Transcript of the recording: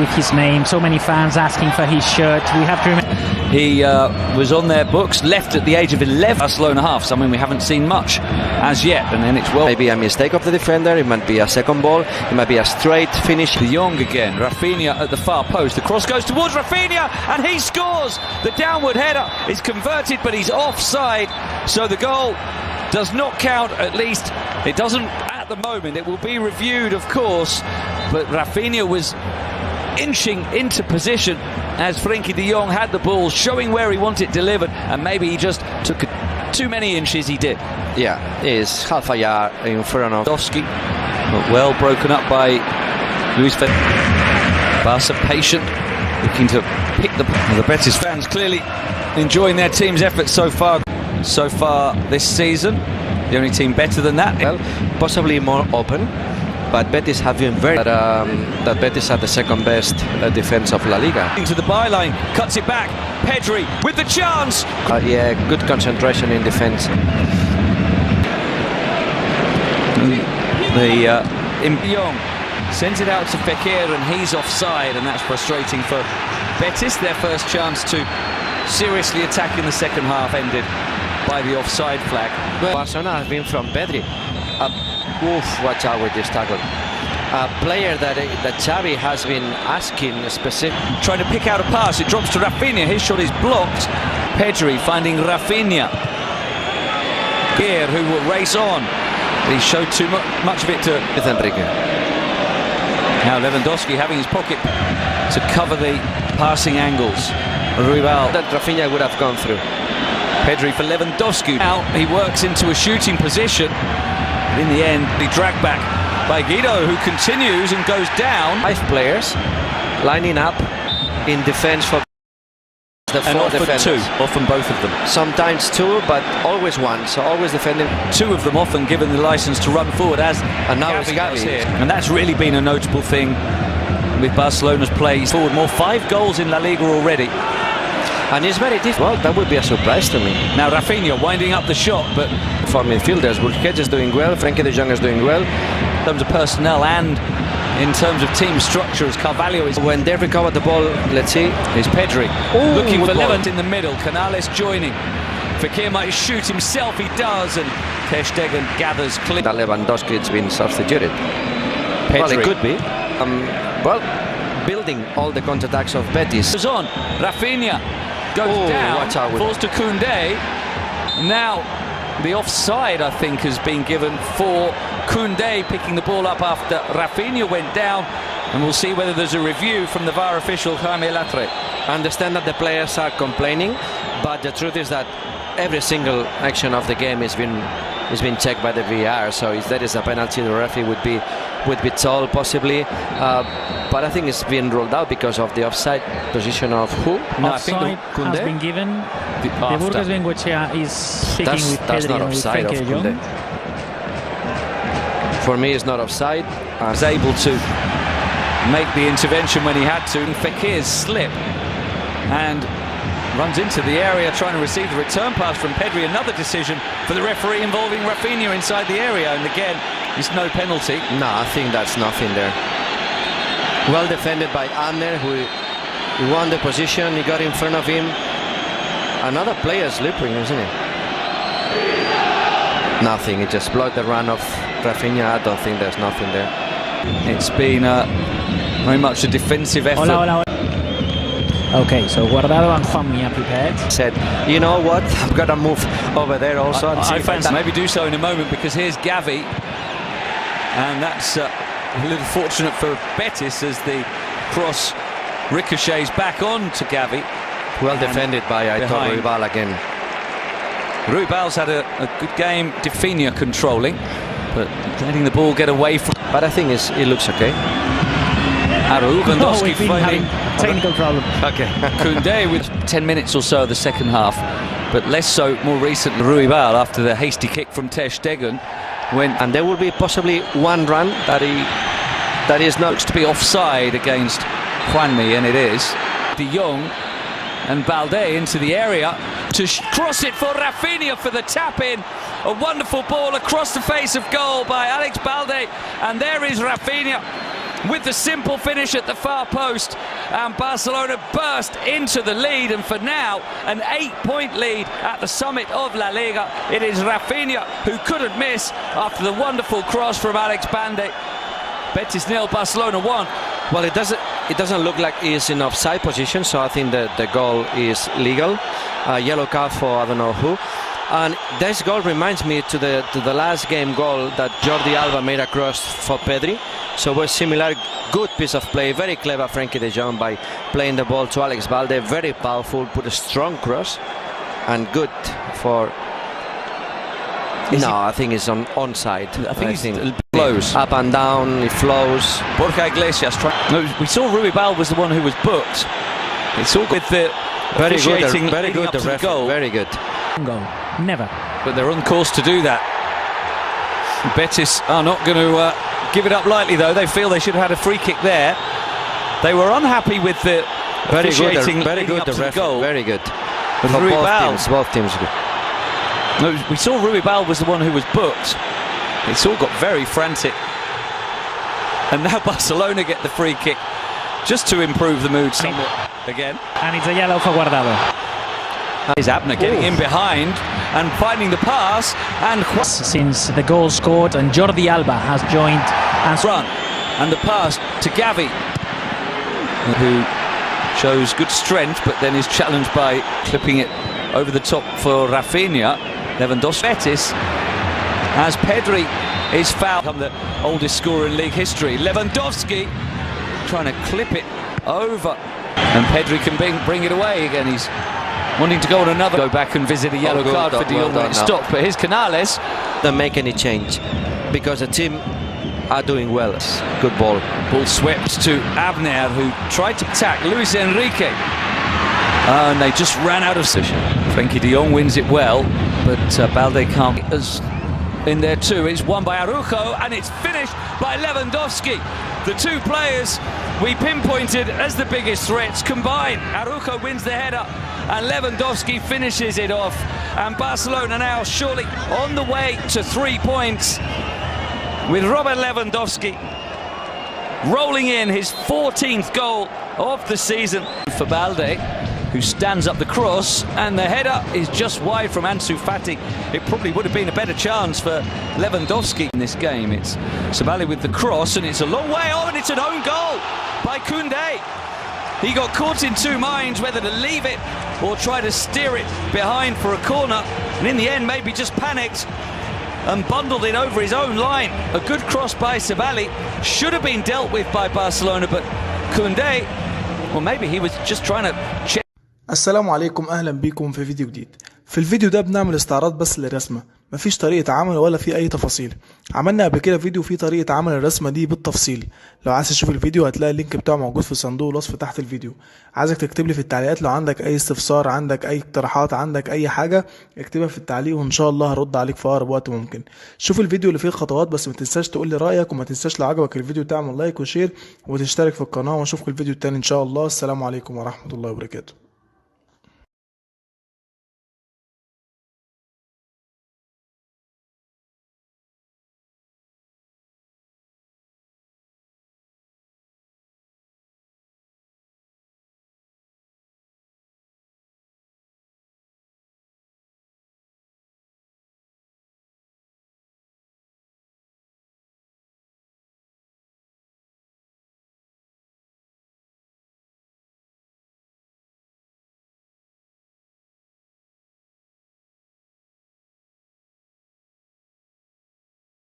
With his name, so many fans asking for his shirt. We have to remember he was on their books, left at the age of 11. Barcelona half, something we haven't seen much as yet, and then it's maybe a mistake of the defender. It might be a second ball. It might be a straight finish. De Jong again. Rafinha at the far post. The cross goes towards Rafinha, and he scores. The downward header is converted, but he's offside, so the goal does not count. At least it doesn't at the moment. It will be reviewed, of course, but Rafinha was inching into position as Frenkie de Jong had the ball, showing where he wanted it delivered, and maybe he just took too many inches. He did. Yeah, he's half a yard in front of Lewandowski, but well broken up by Luis Fed. Barca patient, looking to pick the Betis fans clearly enjoying their team's efforts so far this season. The only team better than that. Well, possibly more open. But Betis have been very that Betis are the second best defense of Laliga. Into the byline, cuts it back. Pedri with the chance. Yeah, good concentration in defense. Young sends it out to Fekir, and he's offside, and that's frustrating for Betis. Their first chance to seriously attack in the second half ended by the offside flag. Barcelona has been from Pedri. Watch out with this tackle. A player that Xavi has been asking specific. Trying to pick out a pass, it drops to Rafinha. His shot is blocked. Pedri finding Rafinha here, who will race on. He showed too much of it to Enrique. Now Lewandowski having his pocket to cover the passing angles. Ruibal. That Rafinha would have gone through. Pedri for Lewandowski. Now he works into a shooting position. In the end, he dragged back by Guido, who continues and goes down. 5 players lining up in defense for the 4 defenders. 2, often both of them. Sometimes 2, but always 1, so always defending. 2 of them often given the license to run forward, as and now it's Gavi here. And that's really been a notable thing with Barcelona's play forward. More 5 goals in La Liga already. And it's very difficult. Well, that would be a surprise to me. Now Rafinha winding up the shot, but for midfielders, Busquets is doing well, Frenkie de Jong is doing well. In terms of personnel and in terms of team structure, as Carvalho is. When they recover the ball, let's see. Is Pedri looking for Levant in the middle. Canales joining. Fekir might shoot himself, he does, and Ter Stegen gathers clear. That Lewandowski has been substituted. Pedri. Well, it could be. Well, building all the counterattacks of Betis. Goes on. Rafinha goes down, falls to Koundé. Now the offside, I think, has been given for Koundé picking the ball up after Rafinha went down, and we'll see whether there's a review from the VAR official Jaime Latre. I understand that the players are complaining, but the truth is that every single action of the game has been checked by the VAR, so if there is a penalty, the referee would be told possibly, but I think it's been ruled out because of the offside position of who? No, offside has been given. The Burgos Bengoechea is speaking with Pedri. That's not offside of Koundé. For me, it's not offside. I was able to make the intervention when he had to. Fekir's slip and runs into the area trying to receive the return pass from Pedri. Another decision for the referee involving Rafinha inside the area, and again it's no penalty. No, I think that's nothing there. Well defended by Adner, who won the position. He got in front of him. Another player slipping, isn't it? Nothing. He just blocked the run of Rafinha. I don't think there's nothing there. It's been very much a defensive effort. Hola. Okay, so Guardado and Juanmi are prepared. Said, you know what, I've got to move over there also. I fancy maybe do so in a moment, because here's Gavi, and that's a little fortunate for Betis as the cross ricochets back on to Gavi. Well defended by Ruibal again. Ruibal's had a good game. Rafinha controlling, but letting the ball get away from. But I think it looks okay. Lewandowski finding technical problem. Okay. Koundé with 10 minutes or so of the second half, but less so more recently. Ruibal, after the hasty kick from Ter Stegen, went, and there will be possibly one run that is not looks to be offside against Juanmi, and it is. De Jong and Balde into the area to cross it for Rafinha for the tap in. A wonderful ball across the face of goal by Alex Balde, and there is Rafinha with the simple finish at the far post, and Barcelona burst into the lead, and for now an 8-point lead at the summit of La Liga. It is Rafinha who couldn't miss after the wonderful cross from Alex Bande. Betis 0, Barcelona 1. Well, it doesn't look like he's in offside position, so I think that the goal is legal. Yellow card for I don't know who. And this goal reminds me to the last game goal that Jordi Alba made across for Pedri. So it was similar, good piece of play, very clever Frenkie de Jong by playing the ball to Alex Balde, very powerful, put a strong cross, and good for... I think it's onside. I think it flows up and down, it flows. Borja Iglesias we saw Rui Silva was the one who was booked. It's all with the very good, the ref, goal. Very good. Goal. Never. But they're on course to do that. Betis are not going to give it up lightly, though. They feel they should have had a free kick there. They were unhappy with the officiating very good, the ref, goal. Very good. But for both teams good. We saw Rui Silva was the one who was booked. It's all got very frantic. And now Barcelona get the free kick just to improve the mood somewhat again. And it's a yellow for Guardado. Is Abner getting in behind and finding the pass, and since the goal scored, and Jordi Alba has joined and run, and the pass to Gavi, who shows good strength but then is challenged by clipping it over the top for Rafinha. Lewandowski. Betis, as Pedri is fouled, the oldest scorer in league history. Lewandowski trying to clip it over, and Pedri can bring it away again. He's wanting to go on another. Go back and visit a yellow card for De Jong when it stopped. But here's Canales. Don't make any change because the team are doing well. Good ball. Ball swept to Abner, who tried to attack Luis Enrique. And they just ran out of position. Frenkie de Jong wins it well, but Balde can't. As in there too, it's won by Araujo, and it's finished by Lewandowski. The two players we pinpointed as the biggest threats combine. Araujo wins the header, and Lewandowski finishes it off. And Barcelona now surely on the way to 3 points, with Robert Lewandowski rolling in his 14th goal of the season for Balde, who stands up the cross, and the header is just wide from Ansu Fati. It probably would have been a better chance for Lewandowski in this game. It's Sabali with the cross, and it's a long way on, and it's an own goal by Koundé. He got caught in two minds whether to leave it or try to steer it behind for a corner, and in the end maybe just panicked and bundled it over his own line. A good cross by Sabali, should have been dealt with by Barcelona, but Koundé, well, maybe he was just trying to check. السلام عليكم، اهلا بيكم في فيديو جديد. في الفيديو ده بنعمل استعراض بس للرسمه، مفيش طريقه عمل ولا في اي تفاصيل. عملنا قبل كده فيديو فيه طريقه عمل الرسمه دي بالتفصيل. لو عايز تشوف الفيديو هتلاقي اللينك بتاعه موجود في صندوق الوصف تحت الفيديو. عايزك تكتب لي في التعليقات لو عندك اي استفسار، عندك اي اقتراحات، عندك اي حاجه اكتبها في التعليق، وان شاء الله هرد عليك في اقرب وقت ممكن. شوف الفيديو اللي فيه الخطوات، بس ما تنساش تقول لي رايك، وما تنساش لو عجبك الفيديو تعمل لايك وشير وتشترك في القناه، واشوفك الفيديو التاني ان شاء الله. السلام عليكم ورحمه الله وبركاته.